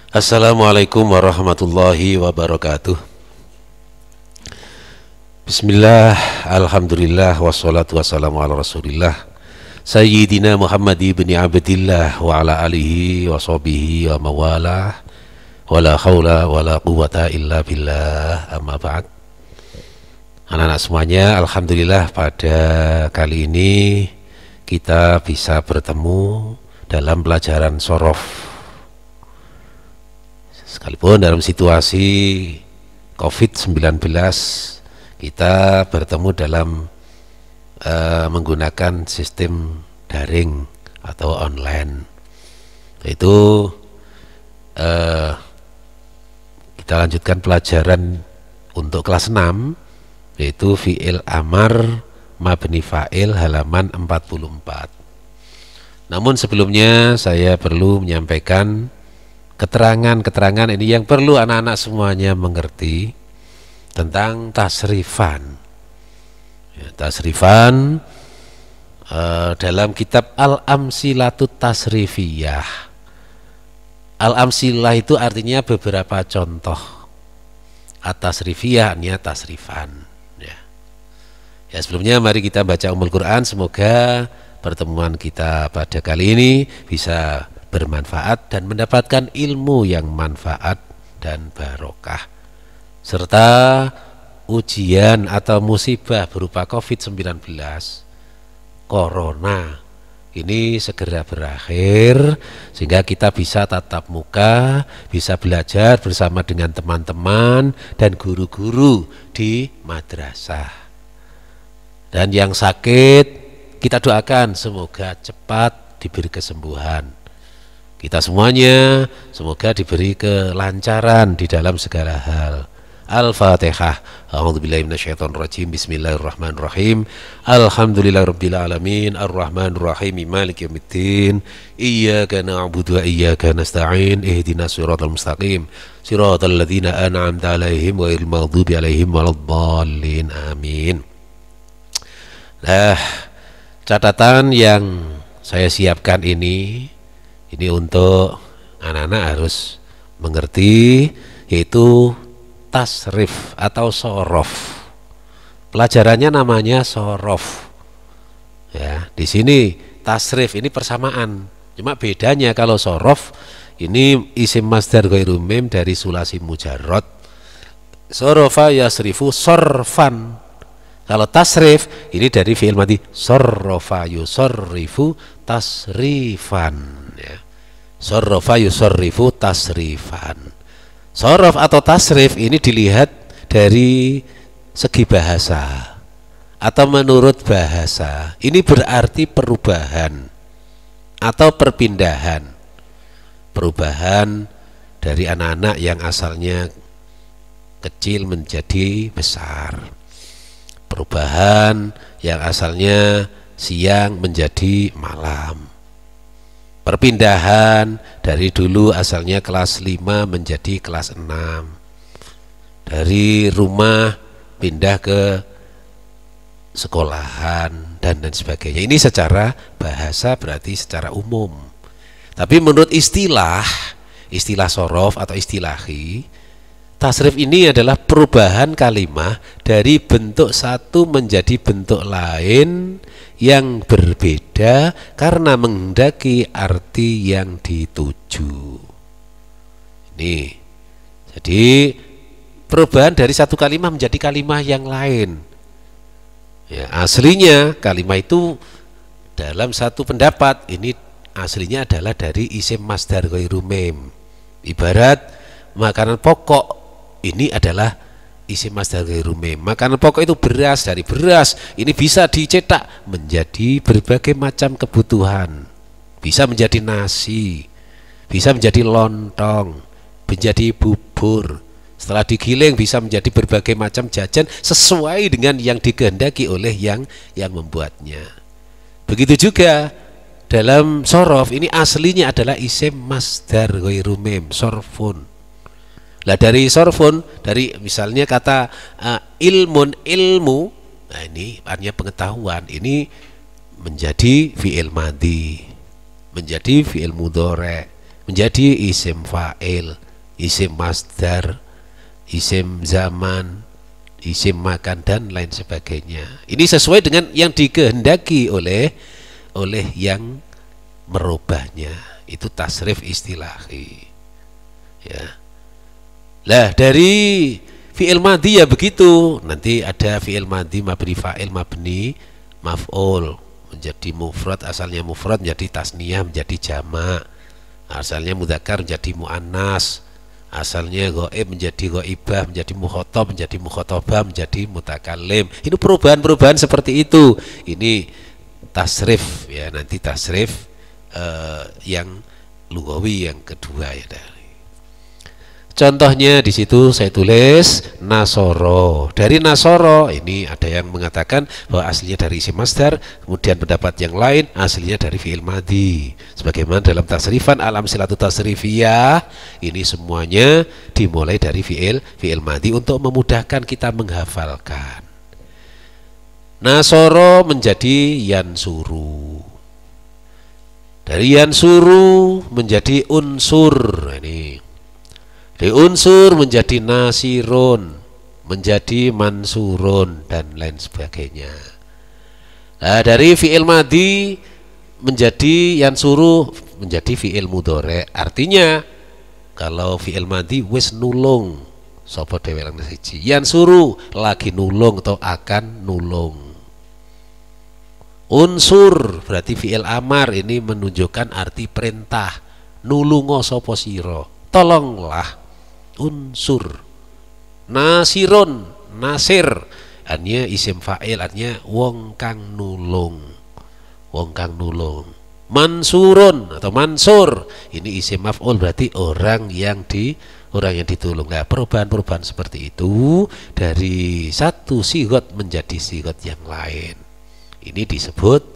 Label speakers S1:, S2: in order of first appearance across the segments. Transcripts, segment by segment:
S1: Assalamualaikum warahmatullahi wabarakatuh. Bismillah, alhamdulillah, wassalatu wassalamu ala rasulillah Sayyidina Muhammad ibn Abdillah wa ala alihi wa sahbihi wa mawalah wa la hawla wa la quwata illa billah, amma ba'd. Anak-anak semuanya, alhamdulillah pada kali ini kita bisa bertemu dalam pelajaran sorof. Sekalipun dalam situasi COVID-19 kita bertemu dalam menggunakan sistem daring atau online. Itu kita lanjutkan pelajaran untuk kelas 6, yaitu fi'il amar mabni fa'il halaman 44. Namun sebelumnya saya perlu menyampaikan keterangan-keterangan ini yang perlu anak-anak semuanya mengerti tentang tasrifan. Tasrifan dalam kitab Al-Amsilatut Tasrifiyah. Al-Amsilah itu artinya beberapa contoh. At-Tasrifiyah artinya tasrifan. Ya, sebelumnya mari kita baca Ummul Quran. Semoga pertemuan kita pada kali ini bisa bermanfaat dan mendapatkan ilmu yang manfaat dan barokah, serta ujian atau musibah berupa COVID-19 Corona ini segera berakhir, sehingga kita bisa tatap muka, bisa belajar bersama dengan teman-teman dan guru-guru di madrasah. Dan yang sakit kita doakan semoga cepat diberi kesembuhan. Kita semuanya semoga diberi kelancaran di dalam segala hal. Al-Fatihah. A'udzubillahi minasyaitonirrajim. Bismillahirrahmanirrahim. Alhamdulillahirabbil alamin, arrahmanirrahim, maliki yaumiddin. Iyyaka na'budu wa iyyaka nasta'in. Ihdinas siratal mustaqim. Siratal ladzina an'amta 'alaihim ghairil maghdubi 'alaihim waladdallin. Amin. Nah, catatan yang saya siapkan ini untuk anak-anak harus mengerti, yaitu tasrif atau sorof. Pelajarannya namanya sorof. Ya, di sini tasrif ini persamaan. Cuma bedanya kalau sorof ini isim masdar ghairu mim dari sulasi mujarrad. Sorofa yasrifu sorfan. Kalau tasrif ini dari fi'il madhi sorrofa yusarrifu tasrifan. Ya. Sorrofa yusarrifu tasrifan. Sorof atau tasrif ini dilihat dari segi bahasa atau menurut bahasa. Ini berarti perubahan atau perpindahan. Perubahan dari anak-anak yang asalnya kecil menjadi besar. Perubahan yang asalnya siang menjadi malam. Perpindahan dari dulu asalnya kelas 5 menjadi kelas 6. Dari rumah pindah ke sekolahan dan sebagainya. Ini secara bahasa berarti secara umum. Tapi menurut istilah sorof atau istilahi, tasrif ini adalah perubahan kalimat dari bentuk satu menjadi bentuk lain yang berbeda karena menghendaki arti yang dituju. Ini jadi perubahan dari satu kalimat menjadi kalimat yang lain. Ya, aslinya kalimat itu dalam satu pendapat ini aslinya adalah dari isim masdar ghairu mim. Ibarat makanan pokok ini adalah isim masdar ghairu mim. Makanan pokok itu beras, dari beras ini bisa dicetak menjadi berbagai macam kebutuhan. Bisa menjadi nasi, bisa menjadi lontong, menjadi bubur. Setelah digiling bisa menjadi berbagai macam jajan sesuai dengan yang dikehendaki oleh yang membuatnya. Begitu juga dalam sorof ini aslinya adalah isim masdar ghairu mim, sorfun. Nah dari sorfun, dari misalnya kata ilmun, ilmu, nah ini artinya pengetahuan, ini menjadi fi'il madhi, menjadi fi'il mudhari, menjadi isim fa'il, isim masdar, isim zaman, isim makan dan lain sebagainya. Ini sesuai dengan yang dikehendaki oleh yang merubahnya. Itu tasrif istilahi. Ya. Lah dari fi'il madhi ya begitu. Nanti ada fi'il madhi mabni fa'il mabni maf'ul menjadi mufrad, asalnya mufrad menjadi tasniyah menjadi jamak, asalnya mudzakkar menjadi muannas, asalnya ghaib menjadi ghaibah, menjadi mukhatab menjadi mukhatabah, menjadi mutakallim. Ini perubahan-perubahan seperti itu. Ini tasrif ya, nanti tasrif yang lugawi yang kedua ya. Contohnya di situ saya tulis nasoro. Dari nasoro ini ada yang mengatakan bahwa aslinya dari isim masdar, kemudian pendapat yang lain aslinya dari fi'il madhi. Sebagaimana dalam tasrifan al-amsilatu tasrifiyah, ini semuanya dimulai dari fi'il madhi untuk memudahkan kita menghafalkan. Nasoro menjadi yansuru. Dari yansuru menjadi unsur. Ini dari unsur menjadi nasirun, menjadi mansurun dan lain sebagainya. Nah, dari fi'il madhi menjadi yansuru menjadi fi'il mudhari. Artinya kalau fi'il madhi wis nulung sapa dhewe lan siji, yansuru lagi nulung atau akan nulung. Unsur berarti fi'il amar, ini menunjukkan arti perintah, nulungo sapa sira, tolonglah. Unsur. Nasirun, nasir artinya isim fa'il, artinya wong kang nulung, wong kang nulung. Mansurun atau mansur, ini isim maf'ul berarti orang yang ditolong. Nah, perubahan-perubahan seperti itu dari satu sigot menjadi sigot yang lain, ini disebut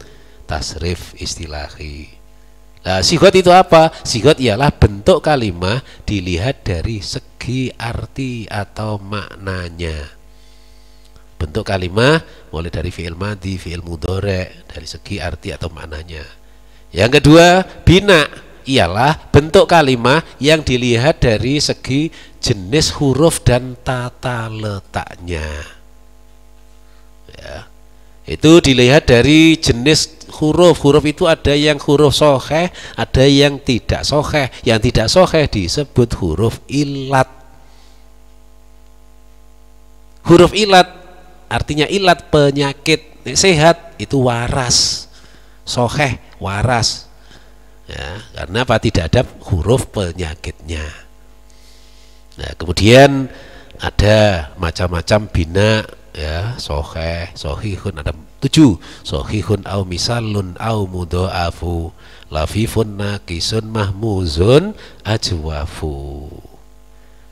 S1: tasrif istilahi. Nah, sigot itu apa? Sigot ialah bentuk kalimat dilihat dari segi arti atau maknanya. Bentuk kalimat mulai dari fi'il madhi, fi'il mudhari, dari segi arti atau maknanya. Yang kedua, bina ialah bentuk kalimat yang dilihat dari segi jenis huruf dan tata letaknya. Ya. Itu dilihat dari jenis huruf. Huruf itu ada yang huruf soheh, ada yang tidak soheh. Yang tidak soheh disebut huruf ilat. Huruf ilat artinya ilat, penyakit. Sehat itu waras, soheh waras ya, karena apa? Tidak ada huruf penyakitnya. Nah, kemudian ada macam-macam bina ya, soheh, sohihun, ada 7, sohihun au misalun au mudho'afu, lafifun naqisun mahmuzun ajwafu.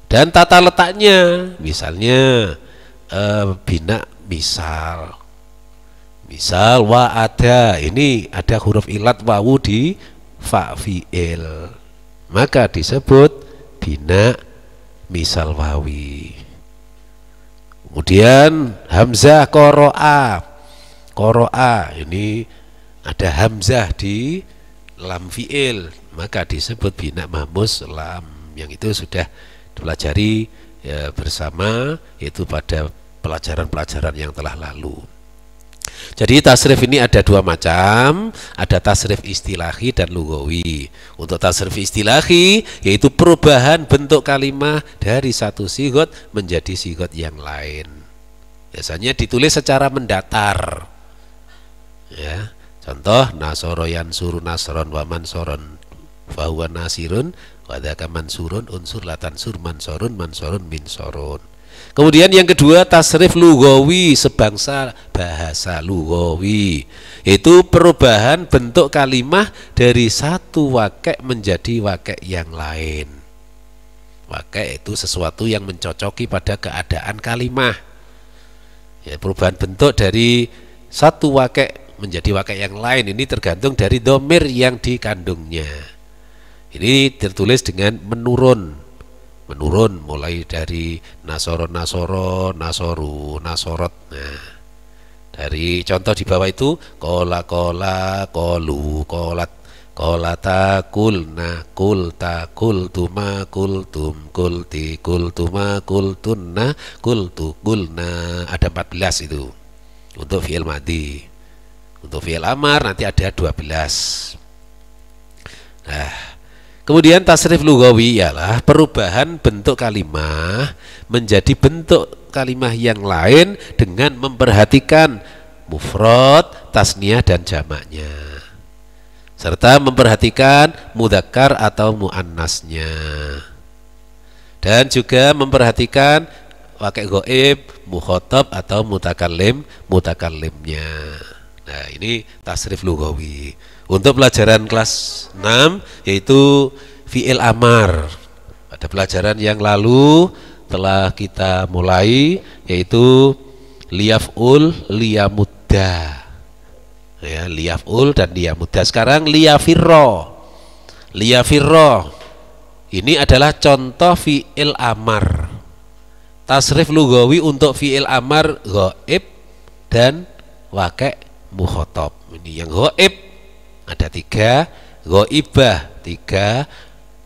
S1: Dan tata letaknya, misalnya bina misal wa ada, ini ada huruf ilat wawu di fa fi'il, maka disebut bina misal wawi. Kemudian hamzah qoro'a, ini ada hamzah di lam fi'il, maka disebut bina mahmuz lam. Yang itu sudah dipelajari ya, bersama, yaitu pada pelajaran-pelajaran yang telah lalu. Jadi tasrif ini ada dua macam, ada tasrif istilahi dan lugawi. Untuk tasrif istilahi yaitu perubahan bentuk kalimat dari satu sigot menjadi sigot yang lain. Biasanya ditulis secara mendatar. Ya, contoh nasoro yansuru nasron wa mansoron fahuwa nasirun wa dzaka mansurun unsur latansur mansorun mansorun minsorun. Kemudian yang kedua tasrif lugawi, sebangsa bahasa lugawi, itu perubahan bentuk kalimat dari satu wakek menjadi wakek yang lain. Wakek itu sesuatu yang mencocoki pada keadaan kalimat ya, perubahan bentuk dari satu wakek menjadi wakek yang lain ini tergantung dari domir yang dikandungnya. Ini tertulis dengan menurun, mulai dari nasoro, nasoru, nasorot. Nah, dari contoh di bawah itu kola, kolu, kolat, Kolata kulna kulta kultuma kultum kulti kultuma kultunna kultu kulna. Ada 14 itu untuk fi'il madhi. Untuk fi'il amar nanti ada 12. Nah, kemudian tasrif lughawi ialah perubahan bentuk kalimah menjadi bentuk kalimah yang lain dengan memperhatikan mufrad, tasniyah dan jamaknya, serta memperhatikan mudzakkar atau muannasnya, dan juga memperhatikan wakil ghaib, mukhatab atau mutakallimnya. Nah, ini tasrif lughawi. Untuk pelajaran kelas 6 yaitu fi'il amar. Pada pelajaran yang lalu telah kita mulai yaitu liyaf'ul, liyamudda. Ya, liyaf'ul dan liyamudda. Sekarang liyafirro. Liyafirro ini adalah contoh fi'il amar. Tasrif lughawi untuk fi'il amar ghaib dan waqi' mukhatab. Ini yang ghaib ada 3, ghaibah 3,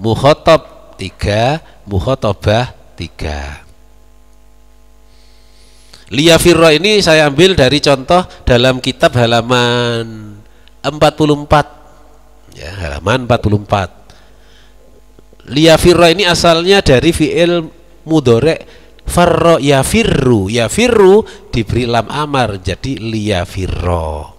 S1: mukhatab 3, mukhatabah 3. Liyafirro ini saya ambil dari contoh dalam kitab halaman 44. Ya, halaman 44. Liyafirro ini asalnya dari fi'il mudhari' farro yafirru. Yafirru diberi lam amar jadi liyafirro.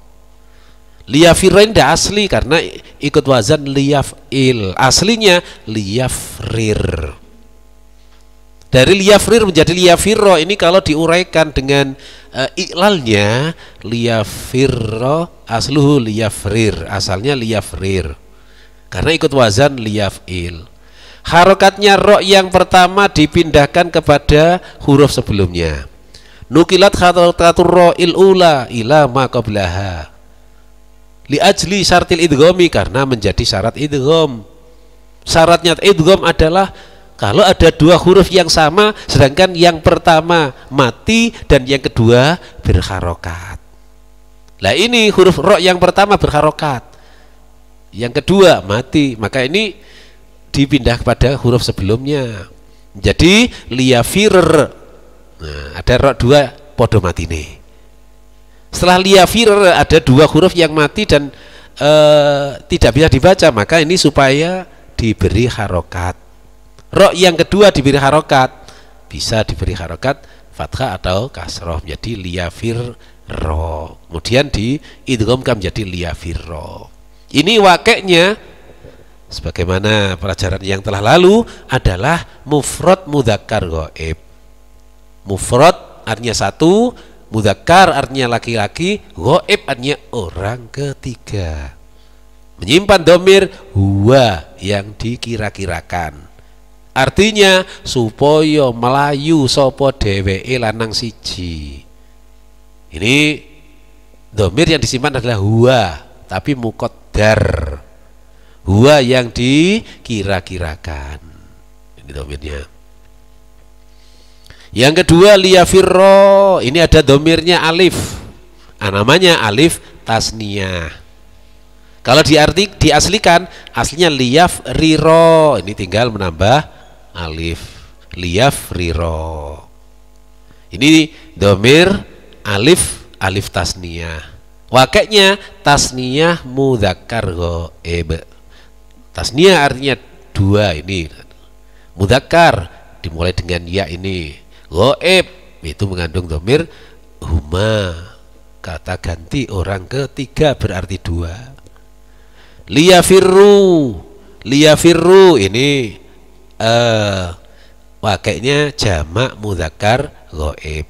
S1: Liyafirro ini tidak asli karena ikut wazan liyaf'il. Aslinya liyafrir. Dari liyafrir menjadi liyafirro ini kalau diuraikan dengan iklalnya liyafirro asluhu liyafrir. Asalnya liyafrir karena ikut wazan liyaf'il. Harokatnya ro yang pertama dipindahkan kepada huruf sebelumnya. Nukilat harakatur ro'il ula ila ma qablaha. Li ajli syartil idghami karena menjadi syarat idgham. Syaratnya idgham adalah kalau ada 2 huruf yang sama sedangkan yang pertama mati dan yang kedua berharokat. Lah ini huruf ro yang pertama berharokat, yang kedua mati, maka ini dipindah kepada huruf sebelumnya. Jadi liyafir. Nah, ada ro 2 podo mati nih. Setelah liyafir ada 2 huruf yang mati dan tidak bisa dibaca, maka ini supaya diberi harokat. Ro yang kedua diberi harokat, bisa diberi harokat fathah atau kasroh menjadi liyafir ro. Kemudian di idghamkan menjadi liyafir ro. Ini wakeknya sebagaimana pelajaran yang telah lalu adalah mufrad mudzakkar ghaib. Mufrad artinya 1, mudzakkar artinya laki-laki, ghaib artinya orang ketiga. Menyimpan domir huwa yang dikira-kirakan. Artinya supaya melayu sapa dheweke lanang siji. Ini domir yang disimpan adalah huwa tapi muqaddar. Huwa yang dikira-kirakan. Ini domirnya. Yang kedua liyafirro, ini ada domirnya alif. Namanya alif tasniyah. Kalau diaslikan aslinya liyafriro, ini tinggal menambah alif. Liyafriro. Ini domir alif, alif tasniyah. Wakeknya tasniyah mudzakkar ghaib. Tasniyah artinya 2 ini. Mudzakkar dimulai dengan ya ini. Ghaib itu mengandung domir huma, kata ganti orang ketiga berarti 2. Liyafirru, liyafirru ini wakeknya jamak mudzakkar ghaib.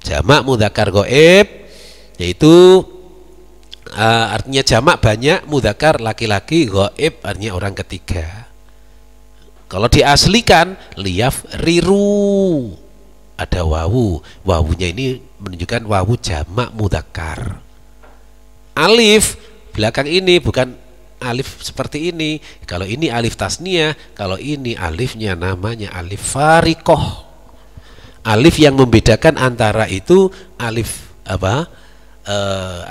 S1: Jamak mudzakkar ghaib yaitu artinya jamak banyak, mudzakkar laki-laki, ghaib artinya orang ketiga. Kalau diaslikan liyafriru ada wawu, wawunya ini menunjukkan wawu jamak mudzakkar. Alif belakang ini bukan alif seperti ini. Kalau ini alif tasniyah, kalau ini alifnya namanya alif fariqoh. Alif yang membedakan antara itu alif apa?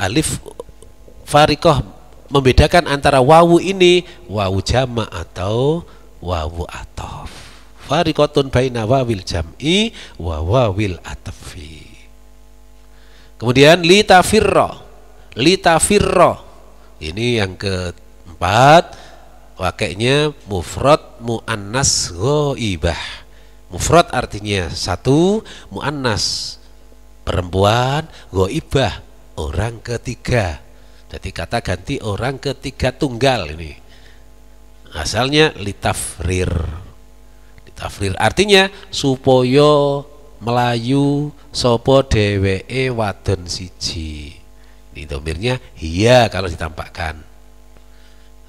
S1: Alif fariqoh membedakan antara wawu ini wawu jama' atau wawu atof. Fariqatun baina wawil jam'i wa wawil atfi. Kemudian litafirra. Ini yang keempat, wakainya mufrad muannas ghaibah. Mufrad artinya satu, muannas perempuan, ghaibah orang ketiga. Jadi kata ganti orang ketiga tunggal ini. Asalnya litafrir. Litafrir artinya supaya melayu sopo dheweke wadon siji. Ini domirnya iya kalau ditampakkan.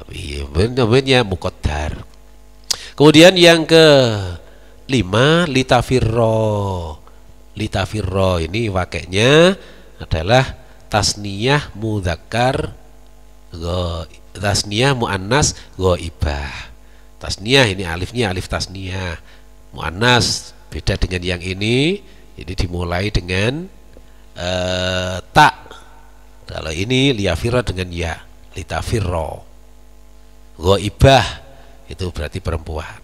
S1: Tapi domirnya muqaddar. Kemudian yang ke-5 litafirro. Litafirro ini wakainya adalah tasniyah mudzakkar tasniyah muannas ghaibah. Tasniyah ini alifnya alif tasniyah. Muannas beda dengan yang ini dimulai dengan tak. Kalau ini liyafirra dengan ya, litafirro. Ghaibah itu berarti perempuan.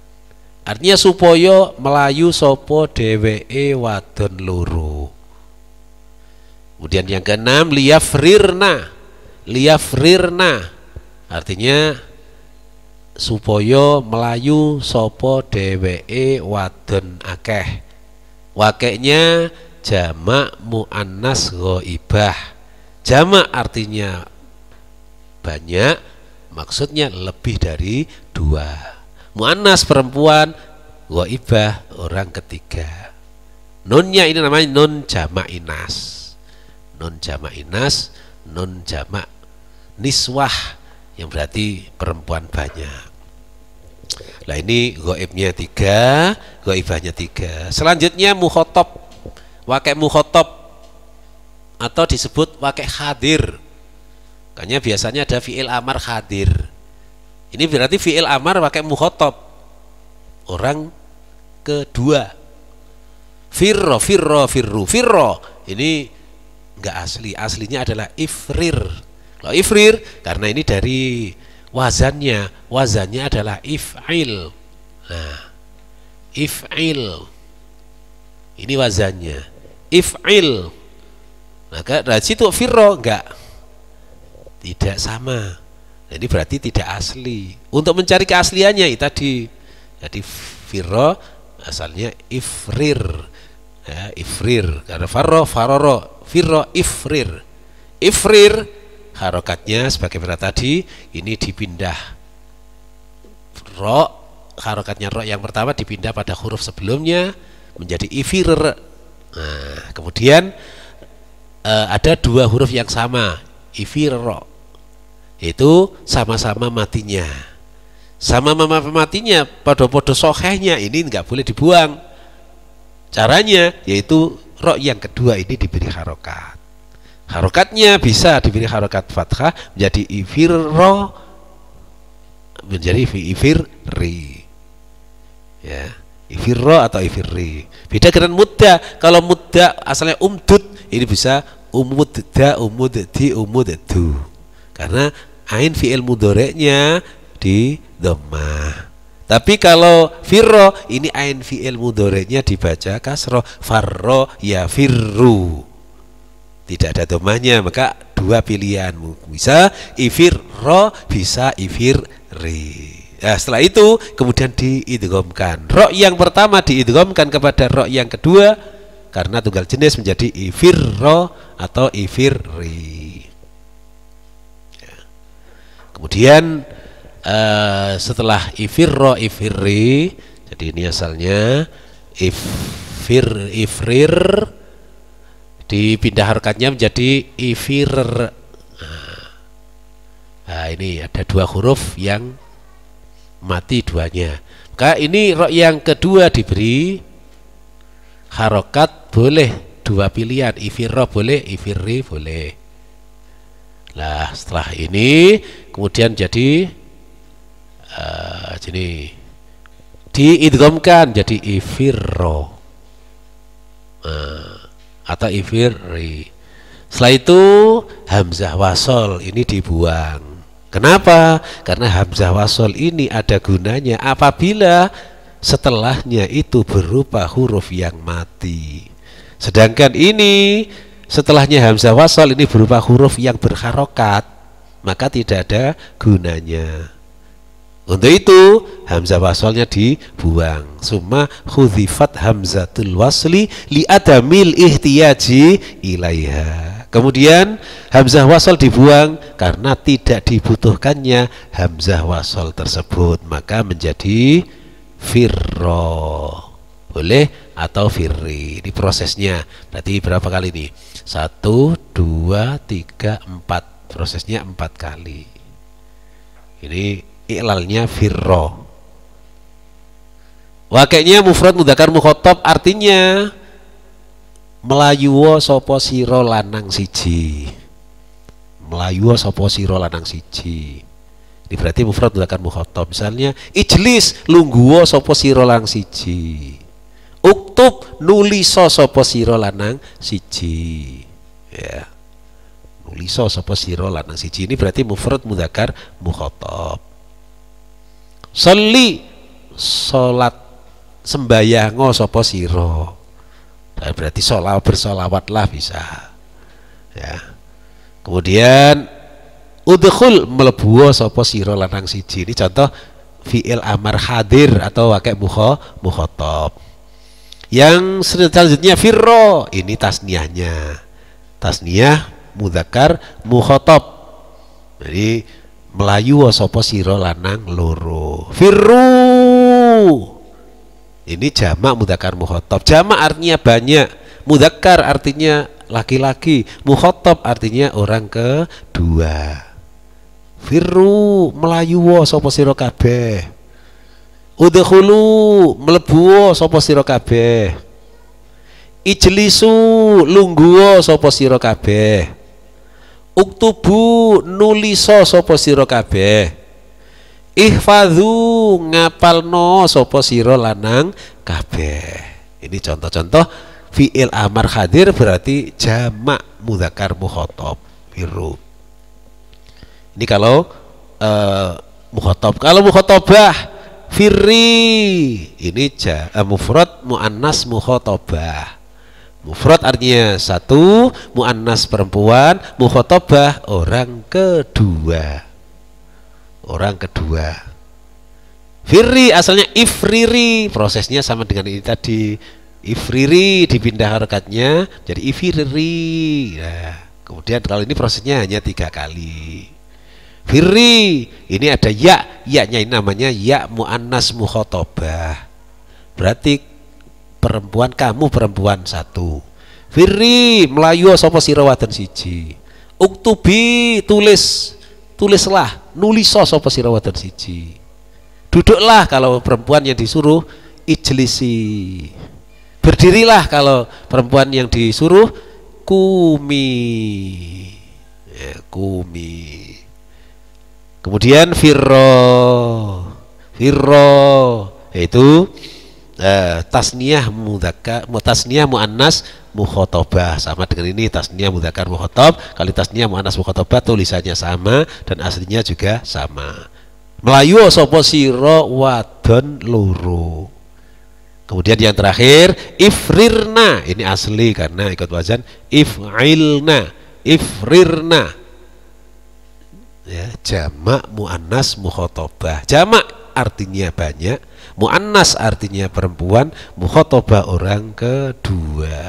S1: Artinya supaya melayu sopo dheweke wadon loro. Kemudian yang ke-6 liyafrirna. Artinya supaya melayu sopo dheweke wadon akeh. Wakainya jamak muannas ghaibah. Jamak artinya banyak, maksudnya lebih dari 2. Muannas perempuan, ghaibah orang ketiga. Nunnya ini namanya nun jamak inas. Nun jamak inas, nun jamak niswah yang berarti perempuan banyak. Nah ini ghaibnya 3, ghaibahnya 3. Selanjutnya mukhotob. Wakai mukhotob atau disebut wakai hadir. Makanya biasanya ada fi'il amar hadir. Ini berarti fi'il amar wakai mukhotob orang kedua. Firro ini enggak asli. Aslinya adalah ifrir. Kalau ifrir karena ini dari wazannya adalah if'il. Nah, if'il ini wazannya if'il. Maka dari situ firro tidak sama. Jadi berarti tidak asli. Untuk mencari keasliannya itu tadi. Jadi firro asalnya ifrir. Ya, ifrir. Karena faroro, firro ifrir. Ifrir harokatnya sebagai berita tadi ini dipindah. Ro, harokatnya ro yang pertama dipindah pada huruf sebelumnya menjadi ifir. Nah, kemudian ada 2 huruf yang sama, ifirro, itu sama-sama matinya. Sama-sama matinya, podo-podo sohehnya, ini nggak boleh dibuang. Caranya yaitu ro yang kedua ini diberi harokat. Harokatnya bisa diberi harokat fathah menjadi ifirro, menjadi ifirri. Ya, ifirro atau ifirri. Beda dengan mudda. Kalau mudda asalnya umdud, ini bisa umudda, umuddi, umuddu. Karena ain fi'il mudhoreknya di dhammah. Tapi kalau firro ini ain fi'il mudhoreknya dibaca kasroh, farro ya firru. Tidak ada dhammahnya, maka 2 pilihan. Bisa ifirro, bisa ifirri. Nah, setelah itu kemudian diidghamkan. Ro yang pertama diidghamkan kepada ro yang kedua karena tunggal jenis menjadi ifirro atau ifirri. Ya. Kemudian setelah ifirro ifirri, jadi ini asalnya ifrir dipindah harokatnya menjadi ifir. Nah, ini ada 2 huruf yang mati 2-nya. Maka ini ro yang kedua diberi harokat, boleh 2 pilihan, ifirro boleh, ifirri boleh. Nah setelah ini kemudian jadi diidghamkan jadi ifirro atau ifirri. Setelah itu hamzah wasol ini dibuang. Kenapa? Karena hamzah wasol ini ada gunanya apabila setelahnya itu berupa huruf yang mati. Sedangkan ini setelahnya hamzah wasol ini berupa huruf yang berharokat, maka tidak ada gunanya. Untuk itu hamzah wasolnya dibuang. Summa khudhifat hamzatul wasli li adamil ihtiyaji ilaiha. Kemudian hamzah wasol dibuang karena tidak dibutuhkannya hamzah wasol tersebut, maka menjadi firro. Boleh atau firri. Di prosesnya berarti berapa kali nih? 1, 2, 3, 4. Prosesnya 4 kali. Ini i'lalnya firro. Wakilnya mufrad mudzakkar mukhatab, artinya melayuwa sapa sira lanang siji. Melayuwa sapa sira lanang siji. Ini berarti mufrad mudzakkar mukhatab. Misalnya ijlis lungguwa sapa sira lanang siji. Uktub nuliso sapa sira lanang siji. Ya. Nuliso sapa sira lanang siji, ini berarti mufrad mudzakkar mukhatab. Sholli salat sembayango sapa sira. Berarti bersolawatlah bisa. Ya. Kemudian udkhul mlebu sapa sira lanang siji. Ini contoh fi'il amar hadir atau wakai mukhatab. Yang selanjutnya firro, ini tasniahnya. Tasniah mudzakkar mukhatab. Jadi melayu sapa sira lanang loro. Firru. Ini jamak mudzakkar mukhatab. Jamak artinya banyak, mudzakkar artinya laki-laki, mukhatab artinya orang kedua. Firru melayu sapa sira kabeh. Udkhulu mlebu sapa sira kabeh. Ijlisu lungguh sapa sira kabeh. Uktubu nuliso sapa sira kabeh. Ihfadzu ngapalno sapa sira lanang kabeh. Ini contoh-contoh fi'il amar hadir berarti jamak mudzakkar mukhatab firru. Ini kalau mukhatab. Kalau mukhatabah firri, ini mufrad muannas mukhatabah. Mufrad artinya satu, muannas perempuan, mukhatabah orang kedua. Orang kedua. Firri asalnya ifriri, prosesnya sama dengan ini tadi. Ifriri dipindah harakatnya jadi ifriri. Nah, kemudian kalau ini prosesnya hanya 3 kali. Firri, ini ada ya, ya-nya ini namanya ya muannas mukhatabah. Berarti perempuan, kamu perempuan satu. Firri, melayu sapa sira wadon siji. Uktubi, tulislah, nuliso sapa sira wadon siji. Duduklah kalau perempuan yang disuruh, ijlisi. Berdirilah kalau perempuan yang disuruh, kumi. Ya, kumi. Kemudian firro yaitu tasniyah mudzakkar, tasniyah muannas mukhatabah, sama dengan ini tasniyah mudzakkar mukhatab. Kali tasniyah muannas mukhatabah tulisannya sama dan aslinya juga sama. Melayu sapa sira wadon loro. Kemudian yang terakhir ifrirna, ini asli karena ikut wazan if'ilna, ifrirna. Ya, jamak muannas mukhatabah. Jamak artinya banyak, muannas artinya perempuan, mukhatabah orang kedua.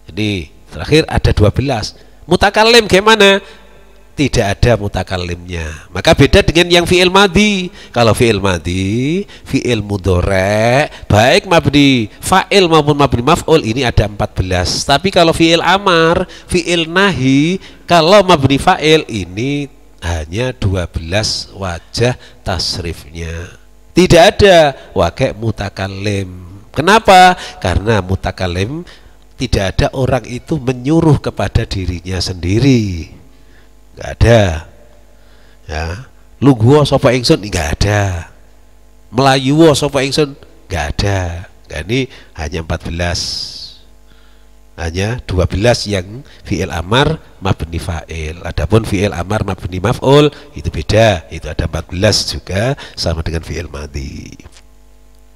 S1: Jadi terakhir ada 12. Mutakallim gimana? Tidak ada mutakallimnya. Maka beda dengan yang fi'il madhi. Kalau fi'il madhi, fi'il mudhari', baik mabni fa'il maupun mabni maf'ul, ini ada 14. Tapi kalau fi'il amar, fi'il nahi, kalau mabni fa'il ini hanya 12 wajah tasrifnya. Tidak ada wakai mutakallim. Kenapa? Karena mutakallim tidak ada orang itu menyuruh kepada dirinya sendiri. Enggak ada. Ya, lungguh sapa ingsun enggak ada. Melayu sapa ingsun enggak ada. Nah, ini hanya 14. hanya 12 yang fi'il amar mabni fa'il. Adapun fi'il amar mabni maf'ul itu beda, itu ada 14 juga sama dengan fi'il madhi.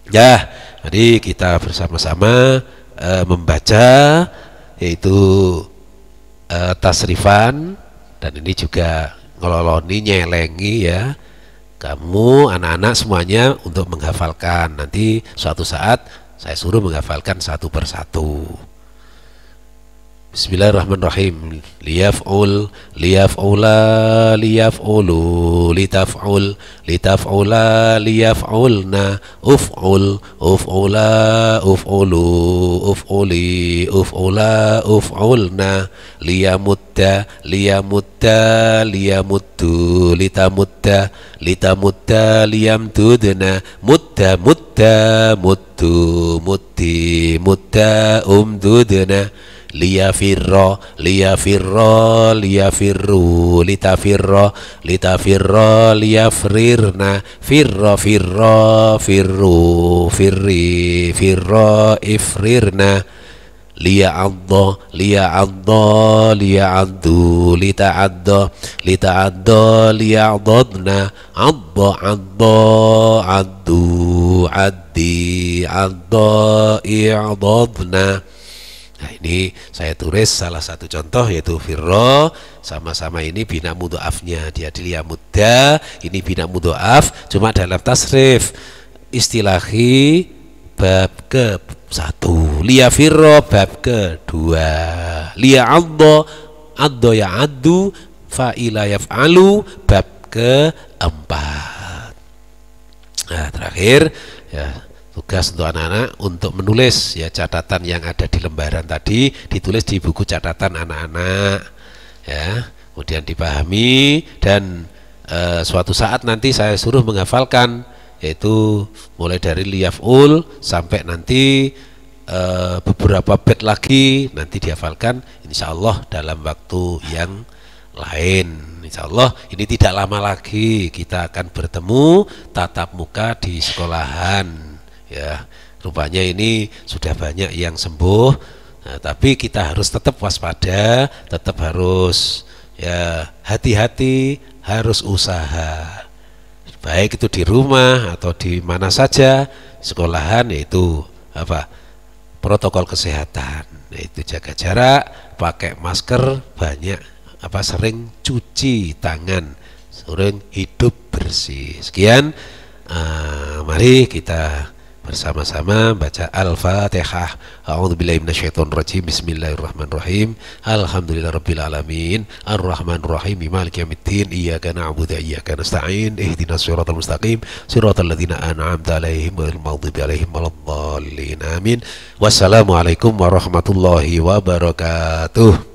S1: Ya, mari kita bersama-sama membaca yaitu tasrifan, dan ini juga ngeloloni, nyelengi ya kamu anak-anak semuanya untuk menghafalkan. Nanti suatu saat saya suruh menghafalkan satu persatu. Bismillahirrahmanirrahim. Liyaf'ul, liyaf'ula, liyaf'ulu, litaf'ul, litaf'ula, liyaf'ulna, uf'ul, uf'ula, uf'ulu, uf'uli, uf'ula, uf'ulna, liyamutta, liyamutta, liyamuttu, litamutta, litamutta, liyamtudna, mutta, mutta, muttu, mutti, mutta, umdudna, liyafirra, liyafirra, liyafirru, litafirra, litafirra, liyafrirna, firra, firra, firru, firri, firra, ifrirna, liya'adda, liya'adda, liya'addu, lita'adda, lita'adda, liya'dadna, adda, adda, addu, addi, adda, i'dadna. Nah, ini saya tulis salah satu contoh yaitu firro, sama-sama ini bina mudhoafnya, dia liyamudda, ini bina mudhoaf, cuma dalam tasrif istilahi bab ke-1, liyafirro bab ke-2, liya'adda, adda ya'addu, fa'ila yaf'alu bab ke-4. Nah, terakhir ya, tugas untuk anak-anak untuk menulis ya catatan yang ada di lembaran tadi, ditulis di buku catatan anak-anak ya, kemudian dipahami, dan suatu saat nanti saya suruh menghafalkan, yaitu mulai dari liyaf'ul sampai nanti beberapa bait lagi nanti dihafalkan insyaallah dalam waktu yang lain. Insyaallah ini tidak lama lagi kita akan bertemu tatap muka di sekolahan. Ya, rupanya ini sudah banyak yang sembuh, nah, tapi kita harus tetap waspada, tetap harus ya hati-hati, harus usaha, baik itu di rumah atau di mana saja sekolahan, yaitu apa, protokol kesehatan, yaitu jaga jarak, pakai masker, banyak apa, sering cuci tangan, sering hidup bersih. Sekian, mari kita bersama-sama baca Al-Fatihah. A'udzubillahi minasyaitonirrajim. Bismillahirrahmanirrahim. Alhamdulillahirabbil alamin. Arrahmanirrahim. Maliki yaumiddin. Iyyaka na'budu wa iyyaka nasta'in. Ihdinas siratal mustaqim. Siratal ladzina an'amta 'alaihim ghairil maghdubi 'alaihim waladdallin. Amin. Wassalamualaikum warahmatullahi wabarakatuh.